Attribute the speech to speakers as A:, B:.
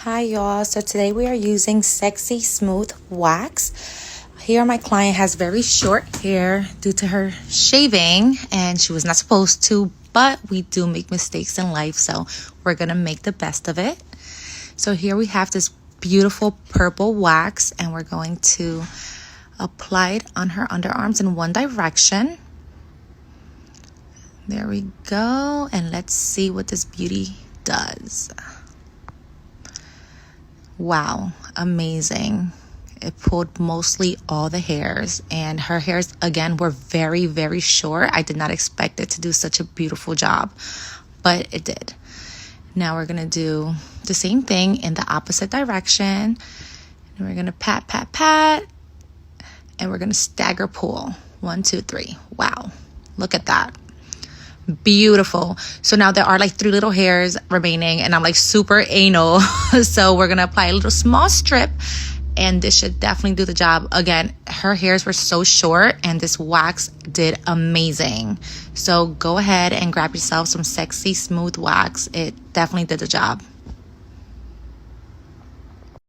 A: Hi y'all, so today we are using Sexy Smooth Wax. Here my client has very short hair due to her shaving and she was not supposed to, but we do make mistakes in life, so we're gonna make the best of it. So here we have this beautiful purple wax and we're going to apply it on her underarms in one direction. There we go, and let's see what this beauty does. Wow, amazing. It pulled mostly all the hairs, and her hairs again were very, very short. I did not expect it to do such a beautiful job, but it did. Now we're gonna do the same thing in the opposite direction. And we're gonna pat, pat, pat, and we're gonna stagger pull. 1, 2, 3. Wow, look at that. Beautiful. So now there are like 3 little hairs remaining and I'm like super anal. So we're gonna apply a little small strip and this should definitely do the job. Again, her hairs were so short and this wax did amazing. So go ahead and grab yourself some Sexy Smooth Wax. It definitely did the job.